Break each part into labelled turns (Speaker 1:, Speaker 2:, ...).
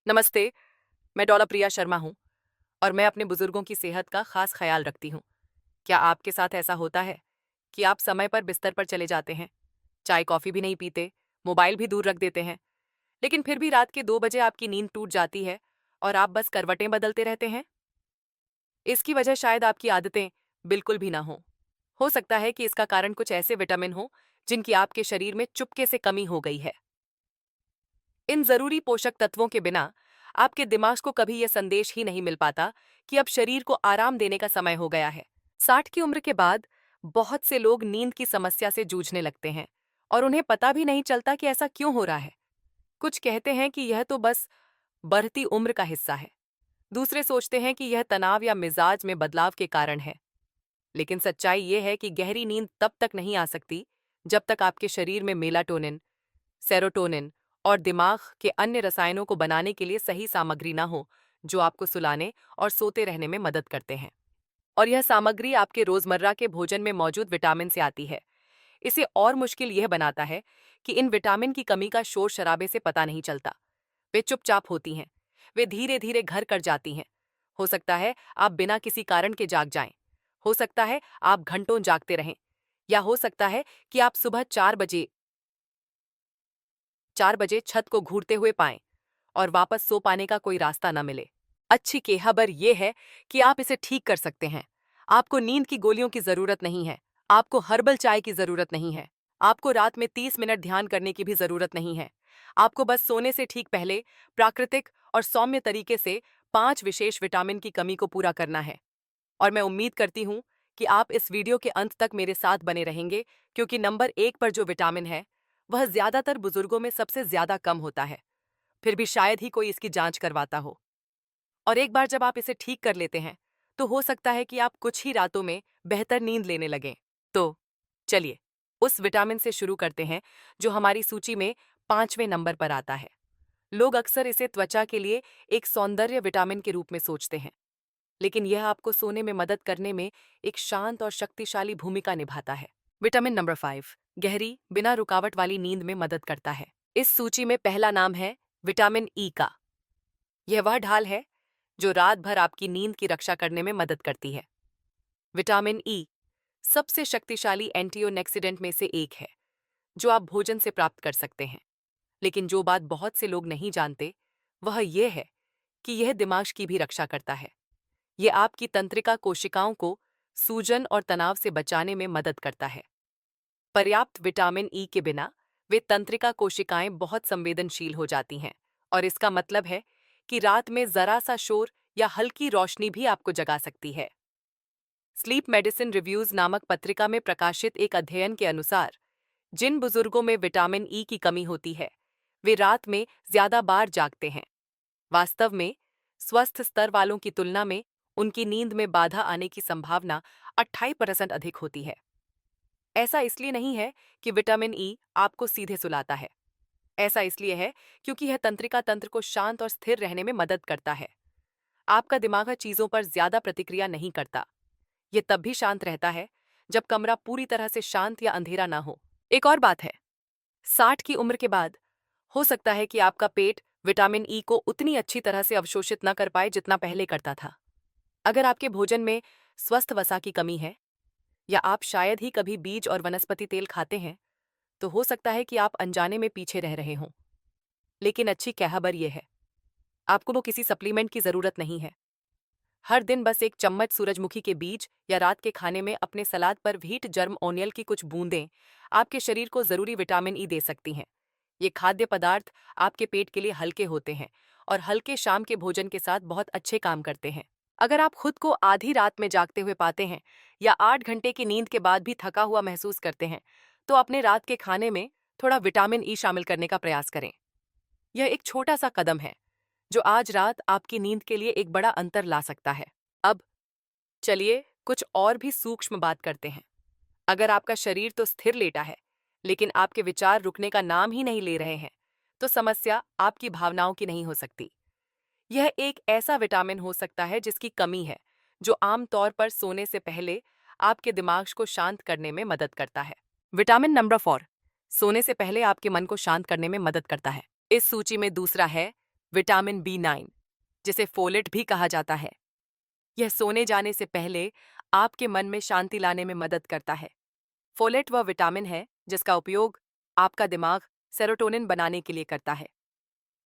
Speaker 1: नमस्ते। मैं डॉला प्रिया शर्मा हूँ और मैं अपने बुजुर्गों की सेहत का खास ख्याल रखती हूँ। क्या आपके साथ ऐसा होता है कि आप समय पर बिस्तर पर चले जाते हैं, चाय कॉफी भी नहीं पीते, मोबाइल भी दूर रख देते हैं, लेकिन फिर भी रात के 2 बजे आपकी नींद टूट जाती है और आप बस करवटें बदलते रहते हैं? इसकी वजह शायद आपकी आदतें बिल्कुल भी ना हो सकता है कि इसका कारण कुछ ऐसे विटामिन हो जिनकी आपके शरीर में चुपके से कमी हो गई है। इन जरूरी पोषक तत्वों के बिना आपके दिमाग को कभी यह संदेश ही नहीं मिल पाता कि अब शरीर को आराम देने का समय हो गया है। 60 की उम्र के बाद बहुत से लोग नींद की समस्या से जूझने लगते हैं और उन्हें पता भी नहीं चलता कि ऐसा क्यों हो रहा है। कुछ कहते हैं कि यह तो बस बढ़ती उम्र का हिस्सा है। दूसरे सोचते हैं कि यह तनाव या मिजाज में बदलाव के कारण है। लेकिन सच्चाई यह है कि गहरी नींद तब तक नहीं आ सकती जब तक आपके शरीर में मेलाटोनिन, सेरोटोनिन और दिमाग के अन्य रसायनों को बनाने के लिए सही सामग्री ना हो, जो आपको सुलाने और सोते रहने में मदद करते हैं। और यह सामग्री आपके रोजमर्रा के भोजन में मौजूद विटामिन से आती है। इसे और मुश्किल यह बनाता है कि इन विटामिन की कमी का शोर शराबे से पता नहीं चलता। वे चुपचाप होती हैं, वे धीरे धीरे घर कर जाती हैं। हो सकता है आप बिना किसी कारण के जाग जाएं, हो सकता है आप घंटों जागते रहें, या हो सकता है कि आप सुबह 4 बजे छत को घूरते हुए पाएं और वापस सो पाने का कोई रास्ता न मिले। अच्छी खबर यह है कि आप इसे ठीक कर सकते हैं। आपको नींद की गोलियों की जरूरत नहीं है, आपको हर्बल चाय की जरूरत नहीं है, आपको रात में 30 मिनट ध्यान करने की भी जरूरत नहीं है। आपको बस सोने से ठीक पहले प्राकृतिक और सौम्य तरीके से 5 विशेष विटामिन की कमी को पूरा करना है। और मैं उम्मीद करती हूँ कि आप इस वीडियो के अंत तक मेरे साथ बने रहेंगे, क्योंकि नंबर 1 पर जो विटामिन है वह ज्यादातर बुजुर्गों में सबसे ज्यादा कम होता है। फिर भी शायद ही कोई इसकी जांच करवाता हो। और एक बार जब आप इसे ठीक कर लेते हैं तो हो सकता है कि आप कुछ ही रातों में बेहतर नींद लेने लगें। तो चलिए उस विटामिन से शुरू करते हैं जो हमारी सूची में 5वें नंबर पर आता है। लोग अक्सर इसे त्वचा के लिए एक सौंदर्य विटामिन के रूप में सोचते हैं, लेकिन यह आपको सोने में मदद करने में एक शांत और शक्तिशाली भूमिका निभाता है। विटामिन नंबर 5 गहरी बिना रुकावट वाली नींद में मदद करता है। इस सूची में पहला नाम है विटामिन ई का। यह वह ढाल है जो रात भर आपकी नींद की रक्षा करने में मदद करती है। विटामिन ई सबसे शक्तिशाली एंटीऑक्सीडेंट में से एक है जो आप भोजन से प्राप्त कर सकते हैं। लेकिन जो बात बहुत से लोग नहीं जानते वह यह है कि यह दिमाग की भी रक्षा करता है। यह आपकी तंत्रिका कोशिकाओं को सूजन और तनाव से बचाने में मदद करता है। पर्याप्त विटामिन ई के बिना वे तंत्रिका कोशिकाएं बहुत संवेदनशील हो जाती हैं, और इसका मतलब है कि रात में जरा सा शोर या हल्की रोशनी भी आपको जगा सकती है। स्लीप मेडिसिन रिव्यूज नामक पत्रिका में प्रकाशित एक अध्ययन के अनुसार जिन बुजुर्गों में विटामिन ई की कमी होती है वे रात में ज्यादा बार जागते हैं। वास्तव में स्वस्थ स्तर वालों की तुलना में उनकी नींद में बाधा आने की संभावना 28% अधिक होती है। ऐसा इसलिए नहीं है कि विटामिन ई आपको सीधे सुलाता है। ऐसा इसलिए है क्योंकि यह तंत्रिका तंत्र को शांत और स्थिर रहने में मदद करता है। आपका दिमाग चीजों पर ज्यादा प्रतिक्रिया नहीं करता। यह तब भी शांत रहता है जब कमरा पूरी तरह से शांत या अंधेरा ना हो। एक और बात है, 60 की उम्र के बाद हो सकता है कि आपका पेट विटामिन ई को उतनी अच्छी तरह से अवशोषित न कर पाए जितना पहले करता था। अगर आपके भोजन में स्वस्थ वसा की कमी है, या आप शायद ही कभी बीज और वनस्पति तेल खाते हैं, तो हो सकता है कि आप अनजाने में पीछे रह रहे हों। लेकिन अच्छी खबर यह है, आपको वो किसी सप्लीमेंट की जरूरत नहीं है। हर दिन बस एक चम्मच सूरजमुखी के बीज या रात के खाने में अपने सलाद पर व्हीट जर्म ओनियल की कुछ बूंदें आपके शरीर को जरूरी विटामिन ई दे सकती हैं। ये खाद्य पदार्थ आपके पेट के लिए हल्के होते हैं और हल्के शाम के भोजन के साथ बहुत अच्छे काम करते हैं। अगर आप खुद को आधी रात में जागते हुए पाते हैं या 8 घंटे की नींद के बाद भी थका हुआ महसूस करते हैं, तो अपने रात के खाने में थोड़ा विटामिन ई शामिल करने का प्रयास करें। यह एक छोटा सा कदम है जो आज रात आपकी नींद के लिए एक बड़ा अंतर ला सकता है। अब चलिए कुछ और भी सूक्ष्म बात करते हैं। अगर आपका शरीर तो स्थिर लेटा है, लेकिन आपके विचार रुकने का नाम ही नहीं ले रहे हैं, तो समस्या आपकी भावनाओं की नहीं हो सकती। यह एक ऐसा विटामिन हो सकता है जिसकी कमी है, जो आमतौर पर सोने से पहले आपके दिमाग को शांत करने में मदद करता है। विटामिन नंबर 4 सोने से पहले आपके मन को शांत करने में मदद करता है। इस सूची में दूसरा है विटामिन B9, जिसे फोलेट भी कहा जाता है, यह सोने जाने से पहले आपके मन में शांति लाने में मदद करता है। फोलेट वह विटामिन है जिसका उपयोग आपका दिमाग सेरोटोनिन बनाने के लिए करता है।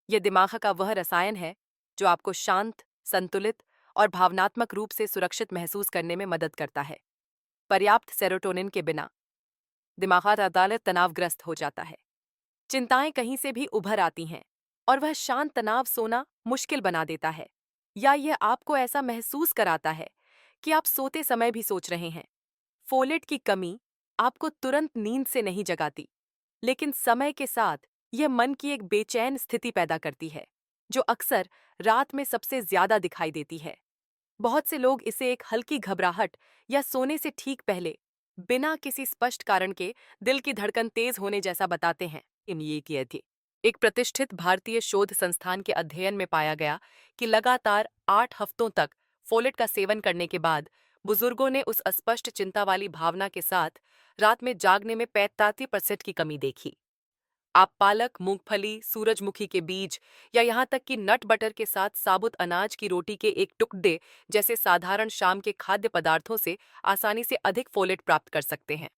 Speaker 1: यह दिमाग का वह रसायन है जो आपको शांत, संतुलित और भावनात्मक रूप से सुरक्षित महसूस करने में मदद करता है। पर्याप्त सेरोटोनिन के बिना दिमाग अदालत तनावग्रस्त हो जाता है, चिंताएं कहीं से भी उभर आती हैं और वह शांत तनाव सोना मुश्किल बना देता है, या यह आपको ऐसा महसूस कराता है कि आप सोते समय भी सोच रहे हैं। फोलेट की कमी आपको तुरंत नींद से नहीं जगाती, लेकिन समय के साथ यह मन की एक बेचैन स्थिति पैदा करती है, जो अक्सर रात में सबसे ज्यादा दिखाई देती है। बहुत से लोग इसे एक हल्की घबराहट या सोने से ठीक पहले बिना किसी स्पष्ट कारण के दिल की धड़कन तेज होने जैसा बताते हैं। ये किए थे एक प्रतिष्ठित भारतीय शोध संस्थान के अध्ययन में पाया गया कि लगातार 8 हफ्तों तक फोलेट का सेवन करने के बाद बुजुर्गों ने उस अस्पष्ट चिंता वाली भावना के साथ रात में जागने में 45% की कमी देखी। आप पालक, मूंगफली, सूरजमुखी के बीज या यहाँ तक कि नट बटर के साथ साबुत अनाज की रोटी के एक टुकड़े जैसे साधारण शाम के खाद्य पदार्थों से आसानी से अधिक फोलेट प्राप्त कर सकते हैं।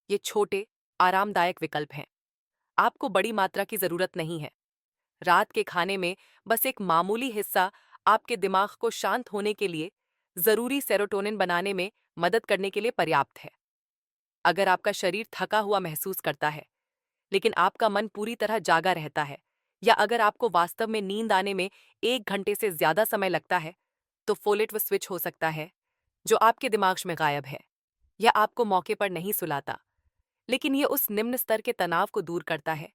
Speaker 1: ये छोटे, आरामदायक विकल्प हैं। आपको बड़ी मात्रा की जरूरत नहीं है। रात के खाने में बस एक मामूली हिस्सा आपके दिमाग को शांत होने के लिए जरूरी सेरोटोनिन बनाने में मदद करने के लिए पर्याप्त है। अगर आपका शरीर थका हुआ महसूस करता है, लेकिन आपका मन पूरी तरह जागा रहता है, या अगर आपको वास्तव में नींद आने में 1 घंटे से ज्यादा समय लगता है, तो फोलेट वो स्विच हो सकता है जो आपके दिमाग में गायब है। यह आपको मौके पर नहीं सुलाता, लेकिन यह उस निम्न स्तर के तनाव को दूर करता है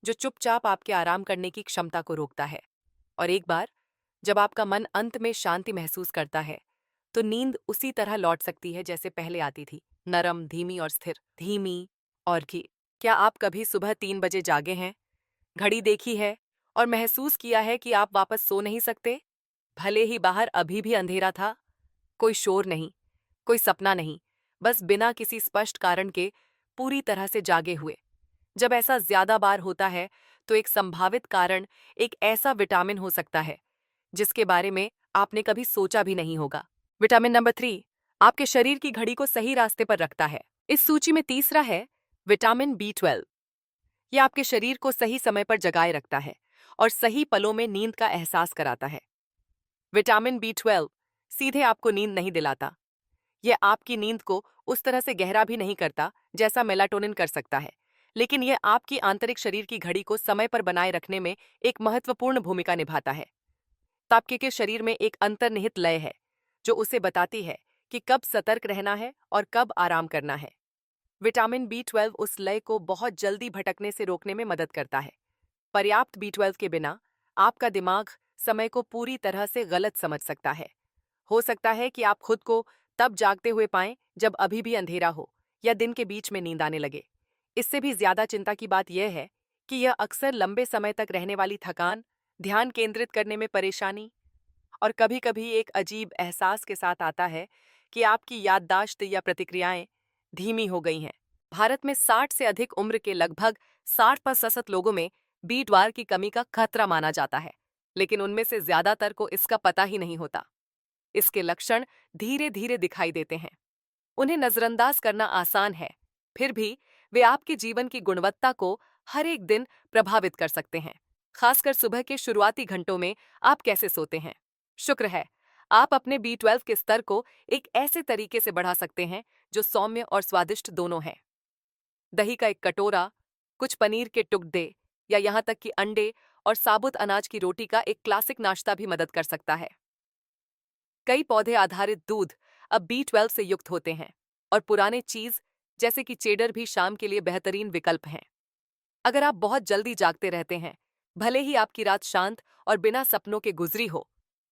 Speaker 1: जो चुपचाप आपके आराम करने की क्षमता को रोकता है। और एक बार जब आपका मन अंत में शांति महसूस करता है, तो नींद उसी तरह लौट सकती है जैसे पहले आती थी, नरम, धीमी और स्थिर। धीमी और की क्या आप कभी सुबह 3 बजे जागे हैं, घड़ी देखी है और महसूस किया है कि आप वापस सो नहीं सकते, भले ही बाहर अभी भी अंधेरा था? कोई शोर नहीं, कोई सपना नहीं, बस बिना किसी स्पष्ट कारण के पूरी तरह से जागे हुए। जब ऐसा ज्यादा बार होता है, तो एक संभावित कारण एक ऐसा विटामिन हो सकता है जिसके बारे में आपने कभी सोचा भी नहीं होगा। विटामिन नंबर 3 आपके शरीर की घड़ी को सही रास्ते पर रखता है। इस सूची में तीसरा है विटामिन B12। यह आपके शरीर को सही समय पर जगाए रखता है और सही पलों में नींद का एहसास कराता है। विटामिन B12 सीधे आपको नींद नहीं दिलाता। यह आपकी नींद को उस तरह से गहरा भी नहीं करता जैसा मेलाटोनिन कर सकता है, लेकिन यह आपकी आंतरिक शरीर की घड़ी को समय पर बनाए रखने में एक महत्वपूर्ण भूमिका निभाता है। आपके के शरीर में एक अंतर्निहित लय है जो उसे बताती है कि कब सतर्क रहना है और कब आराम करना है। विटामिन B12 उस लय को बहुत जल्दी भटकने से रोकने में मदद करता है। पर्याप्त B12 के बिना आपका दिमाग समय को पूरी तरह से गलत समझ सकता है। हो सकता है कि आप खुद को तब जागते हुए पाएं जब अभी भी अंधेरा हो या दिन के बीच में नींद आने लगे। इससे भी ज्यादा चिंता की बात यह है कि यह अक्सर लंबे समय तक रहने वाली थकान, ध्यान केंद्रित करने में परेशानी और कभी-कभी एक अजीब एहसास के साथ आता है कि आपकी याददाश्त या प्रतिक्रियाएं धीमी हो गई हैं। भारत में 60 से अधिक उम्र के लगभग 60% लोगों में B12 की कमी का खतरा माना जाता है, लेकिन उनमें से ज्यादातर को इसका पता ही नहीं होता। इसके लक्षण धीरे धीरे दिखाई देते हैं। उन्हें नजरअंदाज करना आसान है, फिर भी वे आपके जीवन की गुणवत्ता को हर एक दिन प्रभावित कर सकते हैं। खासकर सुबह के शुरुआती घंटों में आप कैसे सोते हैं। शुक्र है, आप अपने B12 के स्तर को एक ऐसे तरीके से बढ़ा सकते हैं जो सौम्य और स्वादिष्ट दोनों है। दही का एक कटोरा, कुछ पनीर के टुकड़े या यहाँ तक कि अंडे और साबुत अनाज की रोटी का एक क्लासिक नाश्ता भी मदद कर सकता है। कई पौधे आधारित दूध अब B12 से युक्त होते हैं और पुराने चीज जैसे कि चेडर भी शाम के लिए बेहतरीन विकल्प हैं। अगर आप बहुत जल्दी जागते रहते हैं, भले ही आपकी रात शांत और बिना सपनों के गुजरी हो,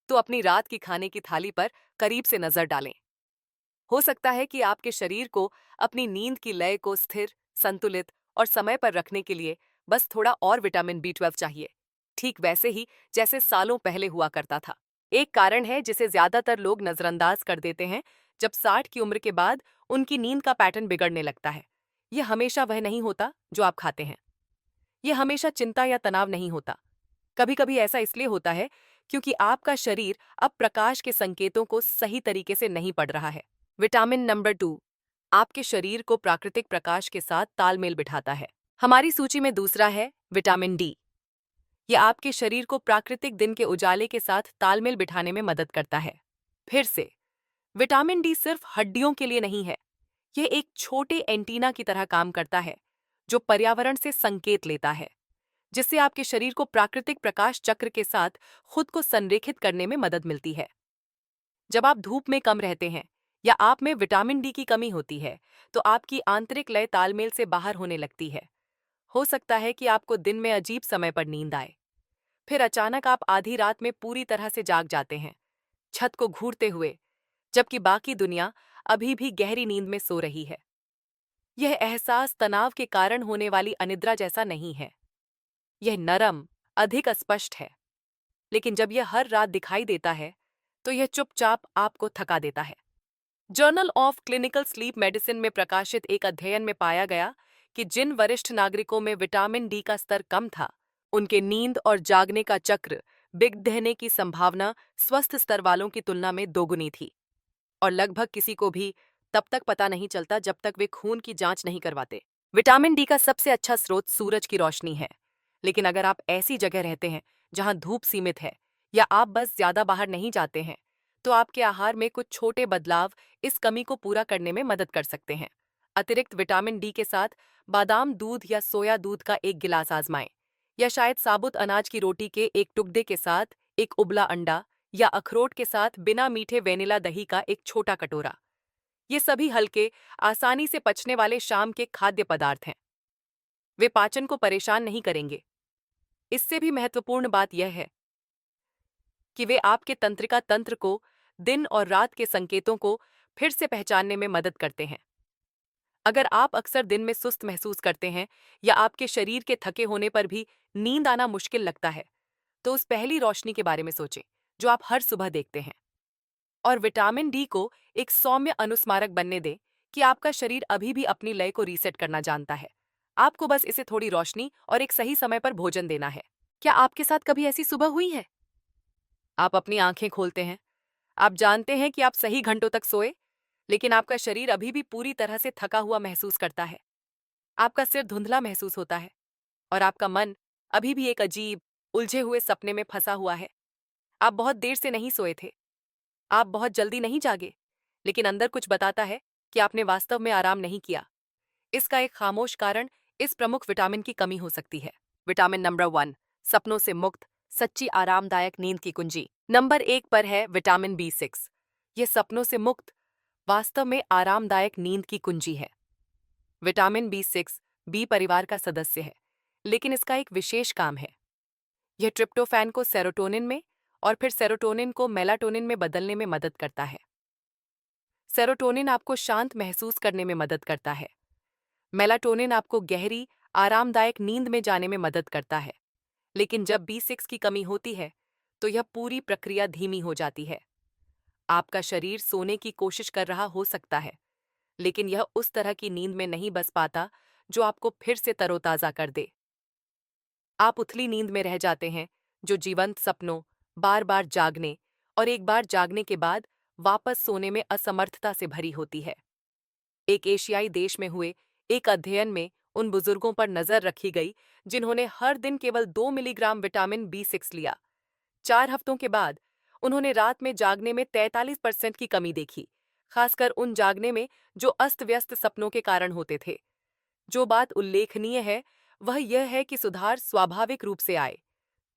Speaker 1: तो अपनी रात की खाने की थाली पर करीब से नजर डालें। हो सकता है कि आपके शरीर को अपनी नींद की लय को स्थिर, संतुलित और समय पर रखने के लिए बस थोड़ा और विटामिन B12 चाहिए, ठीक वैसे ही जैसे सालों पहले हुआ करता था। एक कारण है जिसे ज्यादातर लोग नजरअंदाज कर देते हैं, जब 60 की उम्र के बाद उनकी नींद का पैटर्न बिगड़ने लगता है। यह हमेशा वह नहीं होता जो आप खाते हैं। यह हमेशा चिंता या तनाव नहीं होता। कभी कभी ऐसा इसलिए होता है क्योंकि आपका शरीर अब प्रकाश के संकेतों को सही तरीके से नहीं पढ़ रहा है। विटामिन नंबर 2 आपके शरीर को प्राकृतिक प्रकाश के साथ तालमेल बिठाता है। हमारी सूची में दूसरा है विटामिन डी। यह आपके शरीर को प्राकृतिक दिन के उजाले के साथ तालमेल बिठाने में मदद करता है। फिर से, विटामिन डी सिर्फ हड्डियों के लिए नहीं है। यह एक छोटे एंटीना की तरह काम करता है जो पर्यावरण से संकेत लेता है, जिससे आपके शरीर को प्राकृतिक प्रकाश चक्र के साथ खुद को संरेखित करने में मदद मिलती है। जब आप धूप में कम रहते हैं या आप में विटामिन डी की कमी होती है, तो आपकी आंतरिक लय तालमेल से बाहर होने लगती है। हो सकता है कि आपको दिन में अजीब समय पर नींद आए, फिर अचानक आप आधी रात में पूरी तरह से जाग जाते हैं, छत को घूरते हुए, जबकि बाकी दुनिया अभी भी गहरी नींद में सो रही है। यह एहसास तनाव के कारण होने वाली अनिद्रा जैसा नहीं है। यह नरम, अधिक अस्पष्ट है, लेकिन जब यह हर रात दिखाई देता है, तो यह चुपचाप आपको थका देता है। Journal of clinical sleep medicine में प्रकाशित एक अध्ययन में पाया गया कि जिन वरिष्ठ नागरिकों में विटामिन डी का स्तर कम था, उनके नींद और जागने का चक्र बिगड़ने की संभावना स्वस्थ स्तर वालों की तुलना में दोगुनी थी। और लगभग किसी को भी तब तक पता नहीं चलता जब तक वे खून की जांच नहीं करवाते। विटामिन डी का सबसे अच्छा स्रोत सूरज की रोशनी है, लेकिन अगर आप ऐसी जगह रहते हैं जहां धूप सीमित है या आप बस ज्यादा बाहर नहीं जाते हैं, तो आपके आहार में कुछ छोटे बदलाव इस कमी को पूरा करने में मदद कर सकते हैं। अतिरिक्त विटामिन डी के साथ बादाम दूध या सोया दूध का एक गिलास आजमाएं, या शायद साबुत अनाज की रोटी के एक टुकड़े के साथ एक उबला अंडा, या अखरोट के साथ बिना मीठे वेनिला दही का एक छोटा कटोरा। ये सभी हल्के, आसानी से पचने वाले शाम के खाद्य पदार्थ हैं। वे पाचन को परेशान नहीं करेंगे। इससे भी महत्वपूर्ण बात यह है कि वे आपके तंत्रिका तंत्र को दिन और रात के संकेतों को फिर से पहचानने में मदद करते हैं। अगर आप अक्सर दिन में सुस्त महसूस करते हैं या आपके शरीर के थके होने पर भी नींद आना मुश्किल लगता है, तो उस पहली रोशनी के बारे में सोचें जो आप हर सुबह देखते हैं, और विटामिन डी को एक सौम्य अनुस्मारक बनने दें कि आपका शरीर अभी भी अपनी लय को रीसेट करना जानता है। आपको बस इसे थोड़ी रोशनी और एक सही समय पर भोजन देना है। क्या आपके साथ कभी ऐसी सुबह हुई है? आप अपनी आंखें खोलते हैं, आप जानते हैं कि आप सही घंटों तक सोए, लेकिन आपका शरीर अभी भी पूरी तरह से थका हुआ महसूस करता है। आपका सिर धुंधला महसूस होता है और आपका मन अभी भी एक अजीब, उलझे हुए सपने में फंसा हुआ है। आप बहुत देर से नहीं सोए थे, आप बहुत जल्दी नहीं जागे, लेकिन अंदर कुछ बताता है कि आपने वास्तव में आराम नहीं किया। इसका एक खामोश कारण इस प्रमुख विटामिन की कमी हो सकती है। विटामिन नंबर 1 सपनों से मुक्त, सच्ची आरामदायक नींद की कुंजी। नंबर 1 पर है विटामिन B6। यह सपनों से मुक्त, वास्तव में आरामदायक नींद की कुंजी है। विटामिन B6 बी परिवार का सदस्य है, लेकिन इसका एक विशेष काम है। यह ट्रिप्टोफैन को सेरोटोनिन में और फिर सेरोटोनिन को मेलाटोनिन में बदलने में मदद करता है। सेरोटोनिन आपको शांत महसूस करने में मदद करता है। मेलाटोनिन आपको गहरी, आरामदायक नींद में जाने में मदद करता है। लेकिन जब B6 की कमी होती है, तो यह पूरी प्रक्रिया धीमी हो जाती है। आपका शरीर सोने की कोशिश कर रहा हो सकता है, लेकिन यह उस तरह की नींद में नहीं बस पाता जो आपको फिर से तरोताजा कर दे। आप उथली नींद में रह जाते हैं, जो जीवंत सपनों, बार बार जागने और एक बार जागने के बाद वापस सोने में असमर्थता से भरी होती है। एक एशियाई देश में हुए एक अध्ययन में उन बुजुर्गों पर नजर रखी गई जिन्होंने हर दिन केवल 2 मिलीग्राम विटामिन B6 लिया। 4 हफ्तों के बाद उन्होंने रात में जागने में 43% की कमी देखी, खासकर उन जागने में जो अस्त व्यस्त सपनों के कारण होते थे। जो बात उल्लेखनीय है वह यह है कि सुधार स्वाभाविक रूप से आए।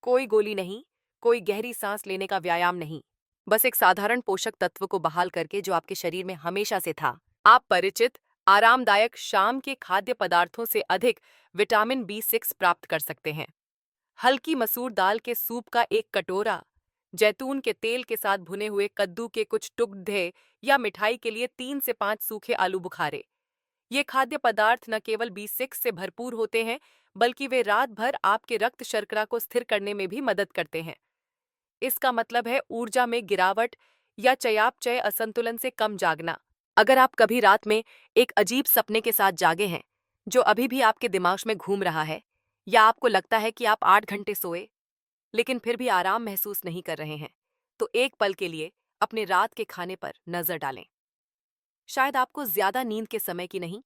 Speaker 1: कोई गोली नहीं, कोई गहरी सांस लेने का व्यायाम नहीं, बस एक साधारण पोषक तत्व को बहाल करके जो आपके शरीर में हमेशा से था। आप परिचित, आरामदायक शाम के खाद्य पदार्थों से अधिक विटामिन B6 प्राप्त कर सकते हैं। हल्की मसूर दाल के सूप का एक कटोरा, जैतून के तेल के साथ भुने हुए कद्दू के कुछ टुकड़े, या मिठाई के लिए 3 से 5 सूखे आलू बुखारे। ये खाद्य पदार्थ न केवल B6 से भरपूर होते हैं, बल्कि वे रात भर आपके रक्त शर्करा को स्थिर करने में भी मदद करते हैं। इसका मतलब है ऊर्जा में गिरावट या चयापचय असंतुलन से कम जागना। अगर आप कभी रात में एक अजीब सपने के साथ जागे हैं जो अभी भी आपके दिमाग में घूम रहा है, या आपको लगता है कि आप 8 घंटे सोए, लेकिन फिर भी आराम महसूस नहीं कर रहे हैं, तो एक पल के लिए अपने रात के खाने पर नजर डालें। शायद आपको ज्यादा नींद के समय की नहीं,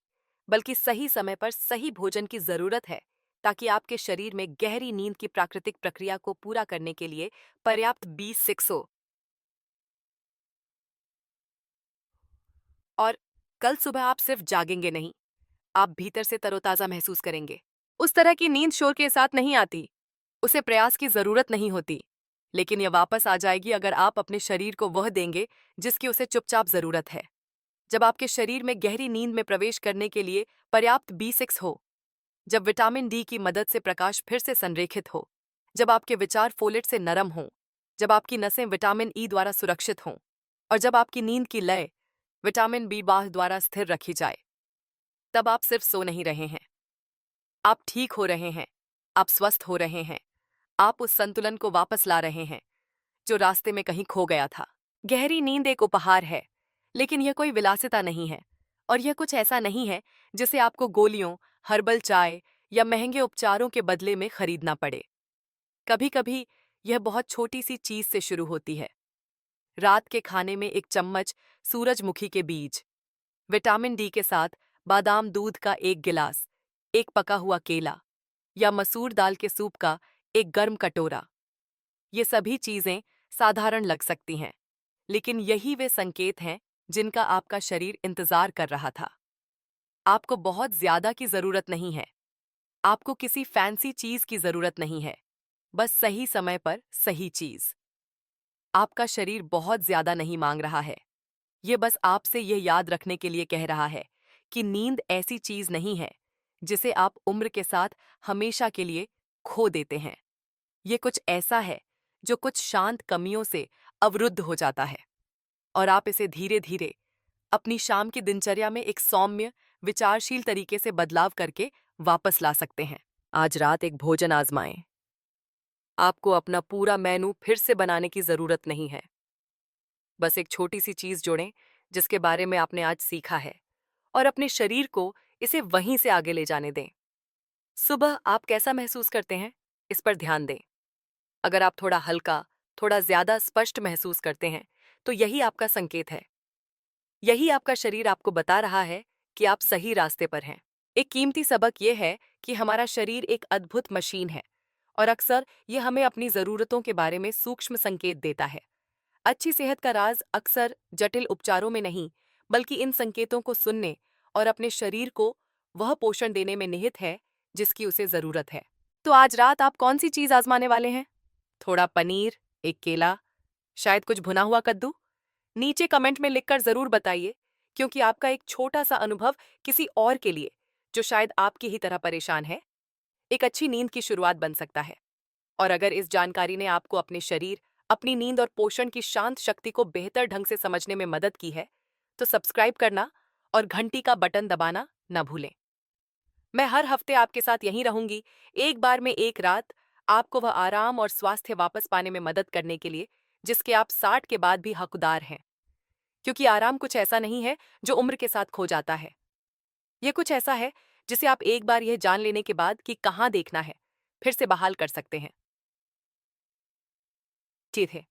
Speaker 1: बल्कि सही समय पर सही भोजन की जरूरत है, ताकि आपके शरीर में गहरी नींद की प्राकृतिक प्रक्रिया को पूरा करने के लिए पर्याप्त B6 हो। और कल सुबह आप सिर्फ जागेंगे नहीं, आप भीतर से तरोताजा महसूस करेंगे। उस तरह की नींद शोर के साथ नहीं आती, उसे प्रयास की जरूरत नहीं होती, लेकिन यह वापस आ जाएगी अगर आप अपने शरीर को वह देंगे जिसकी उसे चुपचाप जरूरत है। जब आपके शरीर में गहरी नींद में प्रवेश करने के लिए पर्याप्त B6 हो, जब विटामिन डी की मदद से प्रकाश फिर से संरेखित हो, जब आपके विचार फोलेट से नरम हों, जब आपकी नसें विटामिन ई द्वारा सुरक्षित हों, और जब आपकी नींद की लय विटामिन B12 द्वारा स्थिर रखी जाए, तब आप सिर्फ सो नहीं रहे हैं, आप ठीक हो रहे हैं, आप स्वस्थ हो रहे हैं, आप उस संतुलन को वापस ला रहे हैं जो रास्ते में कहीं खो गया था। गहरी नींद एक उपहार है, लेकिन यह कोई विलासिता नहीं है, और यह कुछ ऐसा नहीं है जिसे आपको गोलियों, हर्बल चाय या महंगे उपचारों के बदले में खरीदना पड़े। कभी कभी यह बहुत छोटी सी चीज से शुरू होती है। रात के खाने में एक चम्मच सूरजमुखी के बीज, विटामिन डी के साथ बादाम दूध का एक गिलास, एक पका हुआ केला, या मसूर दाल के सूप का एक गर्म कटोरा। ये सभी चीजें साधारण लग सकती हैं, लेकिन यही वे संकेत हैं जिनका आपका शरीर इंतजार कर रहा था। आपको बहुत ज्यादा की जरूरत नहीं है, आपको किसी फैंसी चीज की जरूरत नहीं है, बस सही समय पर सही चीज। आपका शरीर बहुत ज्यादा नहीं मांग रहा है, ये बस आपसे यह याद रखने के लिए कह रहा है कि नींद ऐसी चीज नहीं है जिसे आप उम्र के साथ हमेशा के लिए खो देते हैं। ये कुछ ऐसा है जो कुछ शांत कमियों से अवरुद्ध हो जाता है, और आप इसे धीरे धीरे अपनी शाम की दिनचर्या में एक सौम्य, विचारशील तरीके से बदलाव करके वापस ला सकते हैं। आज रात एक भोजन आजमाएं। आपको अपना पूरा मेनू फिर से बनाने की जरूरत नहीं है। बस एक छोटी सी चीज जोड़ें जिसके बारे में आपने आज सीखा है, और अपने शरीर को इसे वहीं से आगे ले जाने दें। सुबह आप कैसा महसूस करते हैं, इस पर ध्यान दें। अगर आप थोड़ा हल्का, थोड़ा ज्यादा स्पष्ट महसूस करते हैं, तो यही आपका संकेत है। यही आपका शरीर आपको बता रहा है कि आप सही रास्ते पर हैं। एक कीमती सबक यह है कि हमारा शरीर एक अद्भुत मशीन है, और अक्सर यह हमें अपनी जरूरतों के बारे में सूक्ष्म संकेत देता है। अच्छी सेहत का राज अक्सर जटिल उपचारों में नहीं, बल्कि इन संकेतों को सुनने और अपने शरीर को वह पोषण देने में निहित है जिसकी उसे जरूरत है। तो आज रात आप कौन सी चीज आजमाने वाले हैं? थोड़ा पनीर, एक केला, शायद कुछ भुना हुआ कद्दू? नीचे कमेंट में लिखकर जरूर बताइए, क्योंकि आपका एक छोटा सा अनुभव किसी और के लिए, जो शायद आपकी ही तरह परेशान है, एक अच्छी नींद की शुरुआत बन सकता है। और अगर इस जानकारी ने आपको अपने शरीर, अपनी नींद और पोषण की शांत शक्ति को बेहतर ढंग से समझने में मदद की है, तो सब्सक्राइब करना और घंटी का बटन दबाना न भूलें। मैं हर हफ्ते आपके साथ यहीं रहूंगी, एक बार में एक रात, आपको वह आराम और स्वास्थ्य वापस पाने में मदद करने के लिए जिसके आप 60 के बाद भी हकदार हैं। क्योंकि आराम कुछ ऐसा नहीं है जो उम्र के साथ खो जाता है। यह कुछ ऐसा है जिसे आप एक बार यह जान लेने के बाद कि कहाँ देखना है, फिर से बहाल कर सकते हैं। ठीक है।